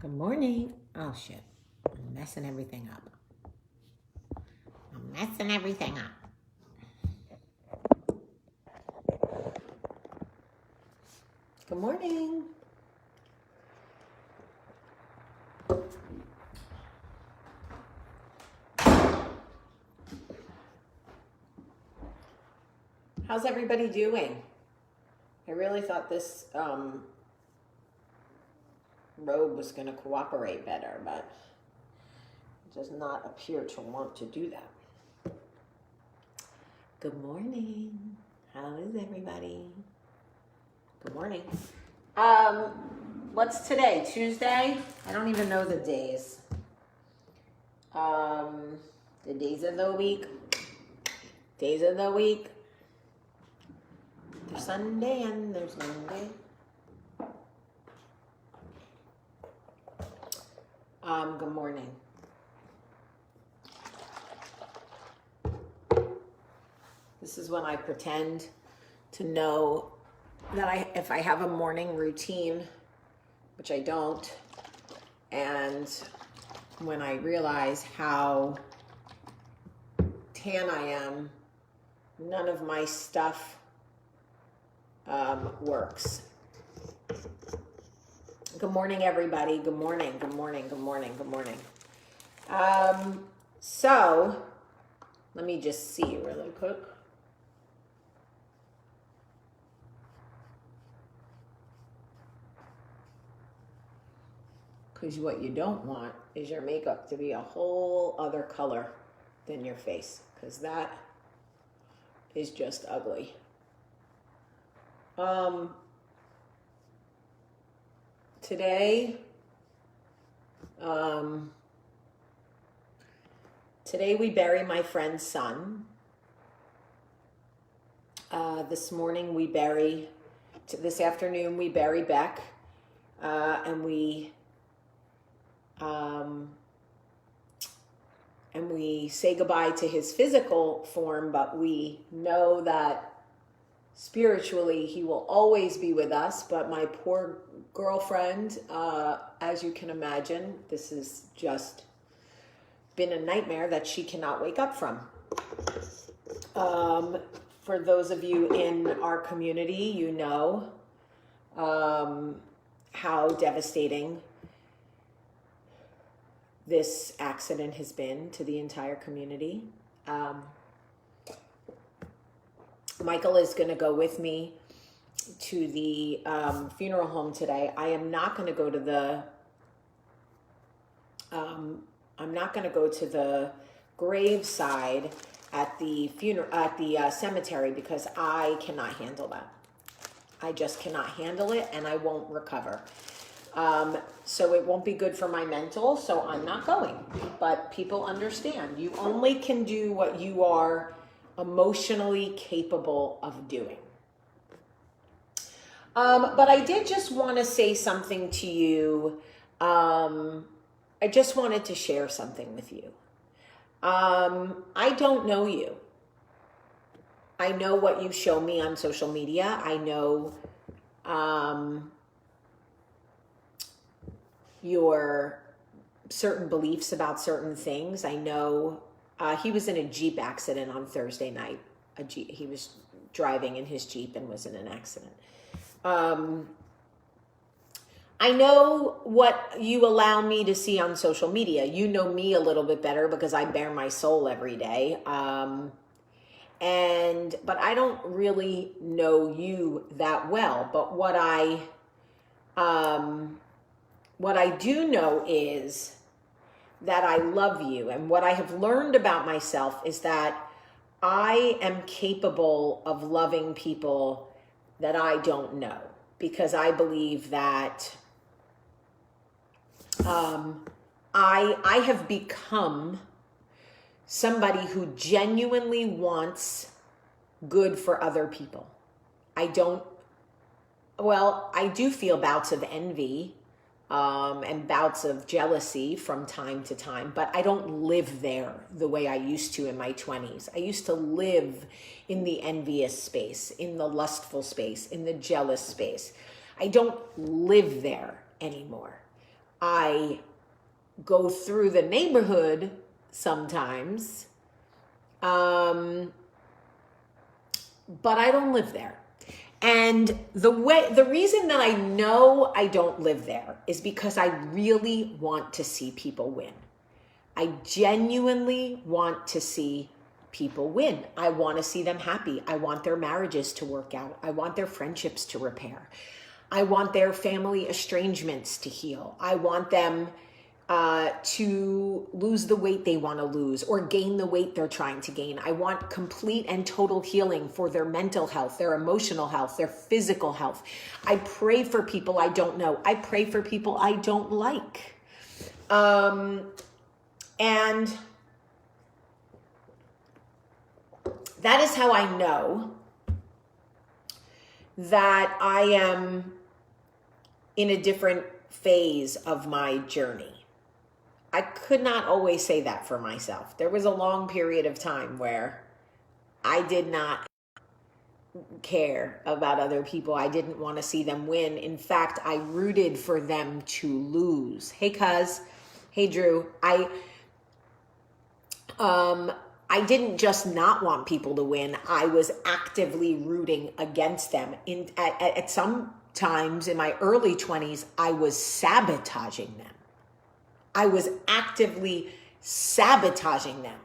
Good morning. Oh shit. I'm messing everything up. Good morning. How's everybody doing? I really thought this robe was going to cooperate better, but it does not appear to want to do that. Good morning. How is everybody? Good morning. What's today? Tuesday? I don't even know the days. The days of the week. Days of the week. There's Sunday and there's Monday. Good morning. This is when I pretend to know that if I have a morning routine, which I don't, and when I realize how tan I am, none of my stuff works. Good morning, everybody. Good morning, good morning, good morning, good morning. So, let me just see really quick. Because what you don't want is your makeup to be a whole other color than your face. Because that is just ugly. Today we bury my friend's son. This afternoon we bury Beck, and we say goodbye to his physical form, but we know that spiritually he will always be with us. But my poor girlfriend, as you can imagine, this has just been a nightmare that she cannot wake up from. For those of you in our community, you know how devastating this accident has been to the entire community. Michael is going to go with me to the funeral home today. I am not going to go to the graveside at the cemetery because I cannot handle that. I just cannot handle it, and I won't recover. So it won't be good for my mental, so I'm not going. But people understand. You only can do what you are emotionally capable of doing. But I did just want to say something to you. I just wanted to share something with you. I don't know you. I know what you show me on social media. I know your certain beliefs about certain things. I know he was in a Jeep accident on Thursday night. He was driving in his Jeep and was in an accident. I know what you allow me to see on social media. You know me a little bit better because I bare my soul every day. But I don't really know you that well. But what I do know is that I love you. And what I have learned about myself is that I am capable of loving people that I don't know, because I believe that I have become somebody who genuinely wants good for other people. I do feel bouts of envy and bouts of jealousy from time to time, but I don't live there the way I used to in my 20s. I used to live in the envious space, in the lustful space, in the jealous space. I don't live there anymore. I go through the neighborhood sometimes, but I don't live there. And the reason that I know I don't live there is because I really want to see people win. I genuinely want to see people win. I want to see them happy. I want their marriages to work out. I want their friendships to repair. I want their family estrangements to heal. I want them to lose the weight they want to lose or gain the weight they're trying to gain. I want complete and total healing for their mental health, their emotional health, their physical health. I pray for people I don't know. I pray for people I don't like. And that is how I know that I am in a different phase of my journey. I could not always say that for myself. There was a long period of time where I did not care about other people. I didn't want to see them win. In fact, I rooted for them to lose. Hey, cuz. Hey, Drew. I didn't just not want people to win. I was actively rooting against them. At some times in my early 20s, I was sabotaging them. I was actively sabotaging them.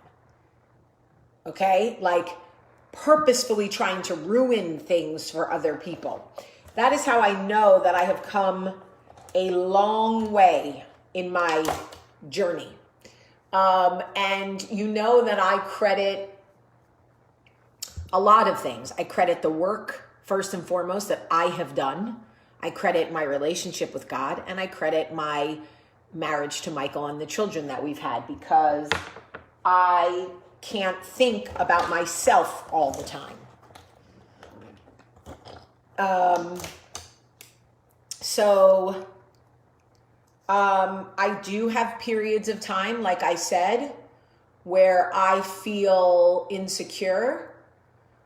Okay? Like purposefully trying to ruin things for other people. That is how I know that I have come a long way in my journey. And you know that I credit a lot of things. I credit the work, first and foremost, that I have done. I credit my relationship with God, and I credit my marriage to Michael and the children that we've had, because I can't think about myself all the time. I do have periods of time, like I said, where I feel insecure,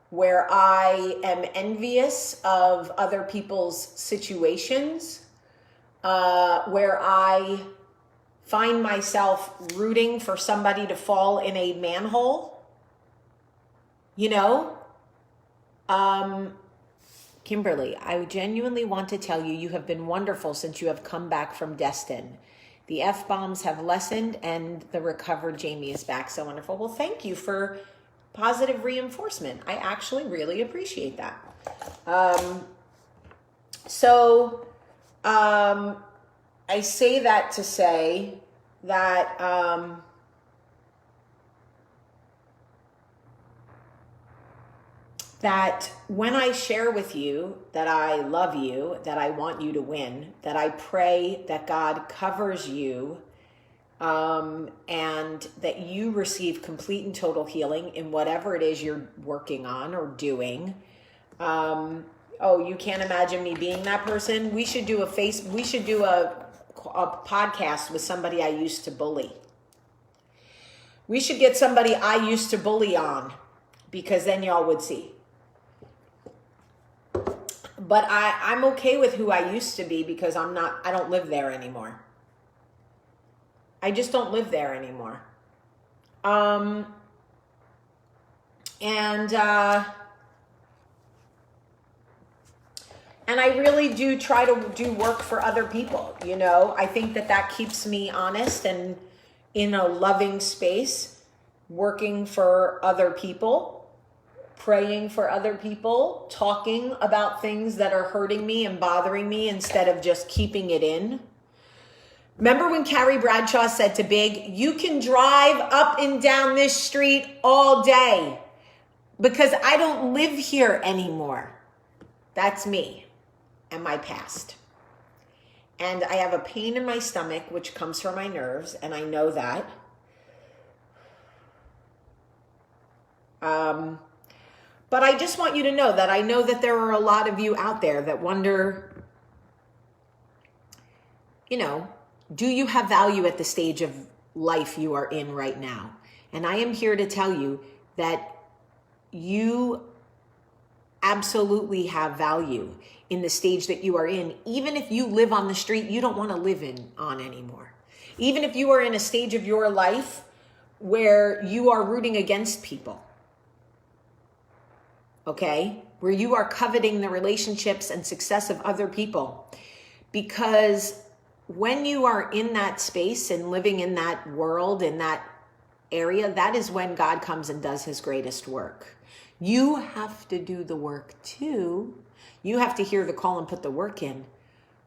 where I am envious of other people's situations, where I find myself rooting for somebody to fall in a manhole, you know? Kimberly, I genuinely want to tell you, you have been wonderful since you have come back from Destin. The F-bombs have lessened and the recovered Jamie is back. So wonderful. Well, thank you for positive reinforcement. I actually really appreciate that. I say that to say that that when I share with you that I love you, that I want you to win, that I pray that God covers you, and that you receive complete and total healing in whatever it is you're working on or doing. Oh, you can't imagine me being that person? We should do a podcast with somebody I used to bully. We should get somebody I used to bully on, because then y'all would see. But I'm okay with who I used to be, because I don't live there anymore. I just don't live there anymore. And I really do try to do work for other people, you know. I think that keeps me honest and in a loving space, working for other people, praying for other people, talking about things that are hurting me and bothering me instead of just keeping it in. Remember when Carrie Bradshaw said to Big, you can drive up and down this street all day because I don't live here anymore. That's me and my past. And I have a pain in my stomach, which comes from my nerves, and I know that. But I just want you to know that I know that there are a lot of you out there that wonder, you know, do you have value at the stage of life you are in right now? And I am here to tell you that you absolutely have value in the stage that you are in. Even if you live on the street you don't want to live on anymore. Even if you are in a stage of your life where you are rooting against people, okay? Where you are coveting the relationships and success of other people. Because when you are in that space and living in that world, in that area, that is when God comes and does his greatest work. You have to do the work too. You have to hear the call and put the work in.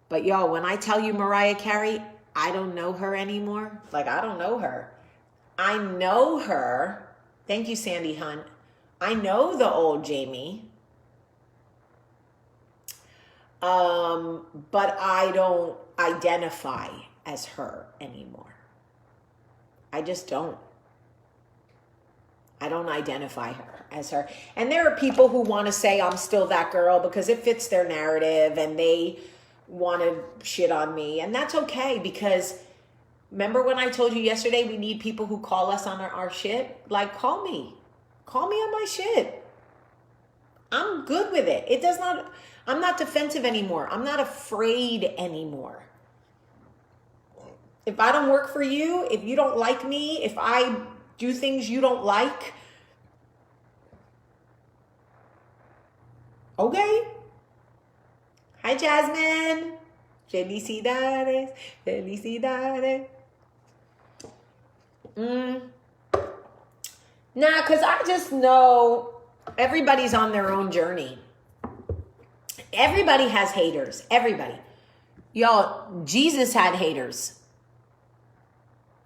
But y'all, when I tell you Mariah Carey, I don't know her anymore. Like, I don't know her. I know her. Thank you, Sandy Hunt. I know the old Jamie. But I don't identify as her anymore. I just don't. I don't identify her as her. And there are people who want to say I'm still that girl because it fits their narrative and they want to shit on me. And that's okay, because remember when I told you yesterday we need people who call us on our shit? Like, call me. Call me on my shit. I'm good with it. I'm not defensive anymore. I'm not afraid anymore. If I don't work for you, if you don't like me, if I do things you don't like, okay. Hi, Jasmine. Felicidades. Felicidades. Nah, because I just know everybody's on their own journey. Everybody has haters. Everybody. Y'all, Jesus had haters.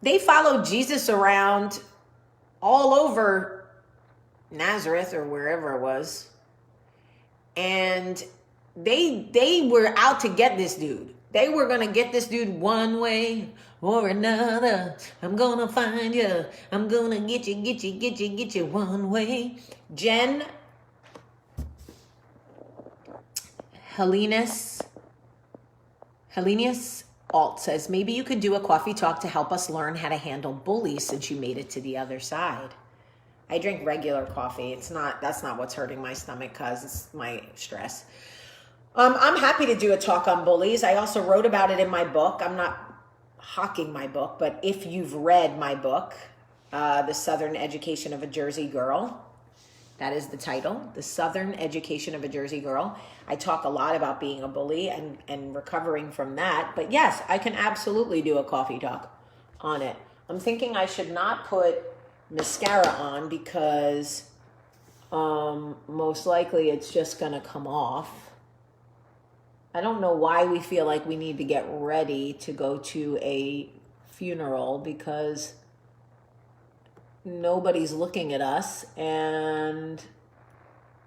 They followed Jesus around all over Nazareth or wherever it was. And they were out to get this dude. They were going to get this dude one way or another. I'm going to find you. I'm going to get you one way. Jen Hellenius Alt says, maybe you could do a coffee talk to help us learn how to handle bullies since you made it to the other side. I drink regular coffee. That's not what's hurting my stomach, cause it's my stress. I'm happy to do a talk on bullies. I also wrote about it in my book. I'm not hawking my book, but if you've read my book, The Southern Education of a Jersey Girl, that is the title, The Southern Education of a Jersey Girl. I talk a lot about being a bully and recovering from that. But yes, I can absolutely do a coffee talk on it. I'm thinking I should not put mascara on because most likely it's just going to come off. I don't know why we feel like we need to get ready to go to a funeral because nobody's looking at us and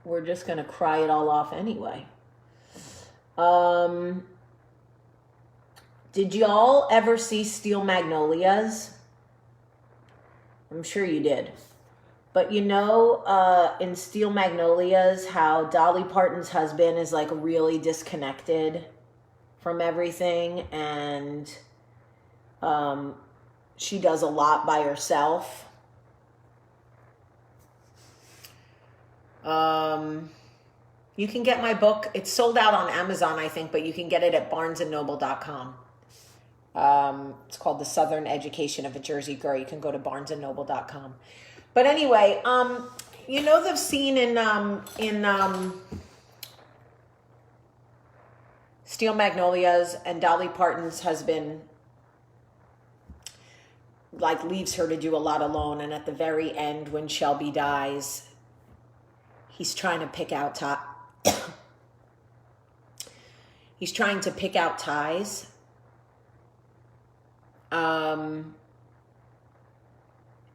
we're just going to cry it all off anyway. Did y'all ever see Steel Magnolias? I'm sure you did. But you know, in Steel Magnolias, how Dolly Parton's husband is like really disconnected from everything, and she does a lot by herself. You can get my book. It's sold out on Amazon, I think, but you can get it at barnesandnoble.com. It's called The Southern Education of a Jersey Girl. You can go to barnesandnoble.com. But anyway, you know the scene in Steel Magnolias, and Dolly Parton's husband like leaves her to do a lot alone, and at the very end when Shelby dies, he's trying to pick out he's trying to pick out ties.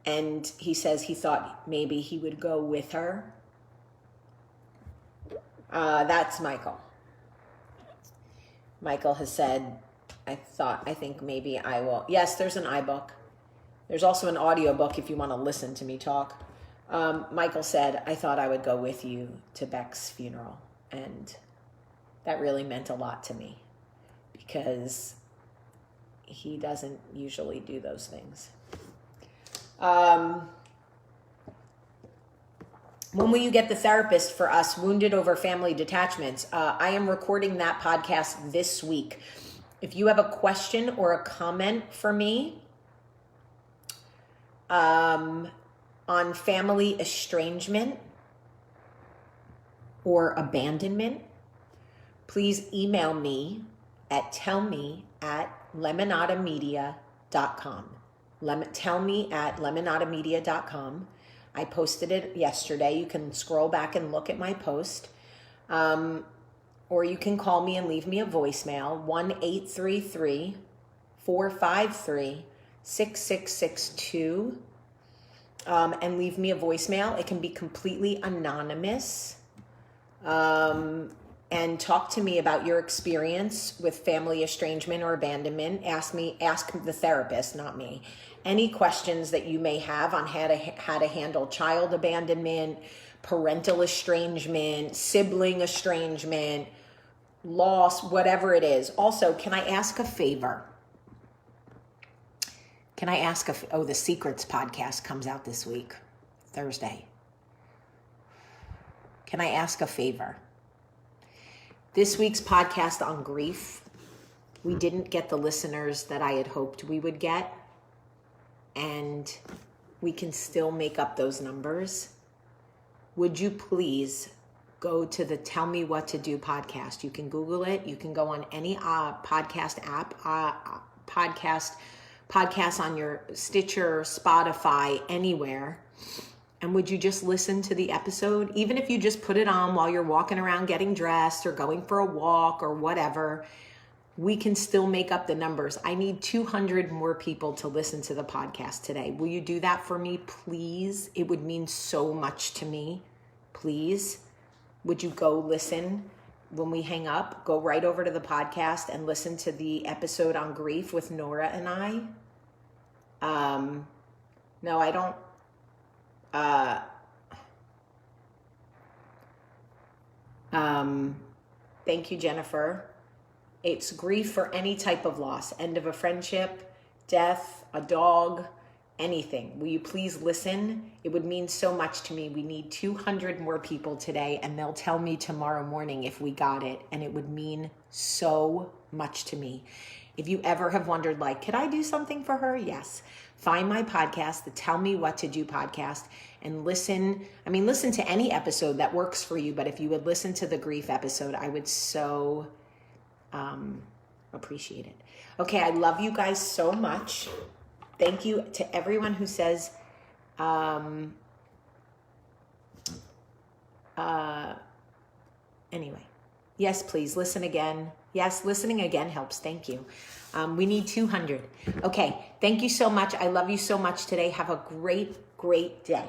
And he says he thought maybe he would go with her. That's Michael. Michael has said, I think maybe I will. Yes, there's an iBook. There's also an audiobook if you want to listen to me talk. Michael said, I thought I would go with you to Beck's funeral. And that really meant a lot to me because he doesn't usually do those things. When will you get the therapist for us wounded over family detachments? I am recording that podcast this week. If you have a question or a comment for me on family estrangement or abandonment, please email me at tellme@lemonadamedia.com. Tellme@lemonadamedia.com. I posted it yesterday. You can scroll back and look at my post. Or you can call me and leave me a voicemail, 1-833-453-6662, and leave me a voicemail. It can be completely anonymous. And talk to me about your experience with family estrangement or abandonment. Ask the therapist, not me, any questions that you may have on how to handle child abandonment, parental estrangement, sibling estrangement, loss, whatever it is. Also, can I ask a favor? The Secrets podcast comes out this week, Thursday. Can I ask a favor? This week's podcast on grief, we didn't get the listeners that I had hoped we would get, and we can still make up those numbers. Would you please go to the Tell Me What to Do podcast? You can Google it. You can go on any podcast app, podcasts on your Stitcher, Spotify, anywhere. And would you just listen to the episode? Even if you just put it on while you're walking around getting dressed or going for a walk or whatever, we can still make up the numbers. I need 200 more people to listen to the podcast today. Will you do that for me, please? It would mean so much to me. Please. Would you go listen when we hang up? Go right over to the podcast and listen to the episode on grief with Nora and I. No, I don't. Thank you, Jennifer. It's grief for any type of loss, end of a friendship, death, a dog, anything. Will you please listen? It would mean so much to me. We need 200 more people today, and they'll tell me tomorrow morning if we got it, and it would mean so much to me. If you ever have wondered, like, could I do something for her? Yes. Find my podcast, the Tell Me What to Do podcast, and listen. Listen to any episode that works for you, but if you would listen to the grief episode, I would so appreciate it. Okay, I love you guys so much. Thank you to everyone who says, anyway, yes, please listen again. Yes, listening again helps. Thank you. We need 200. Okay, thank you so much. I love you so much today. Have a great, great day.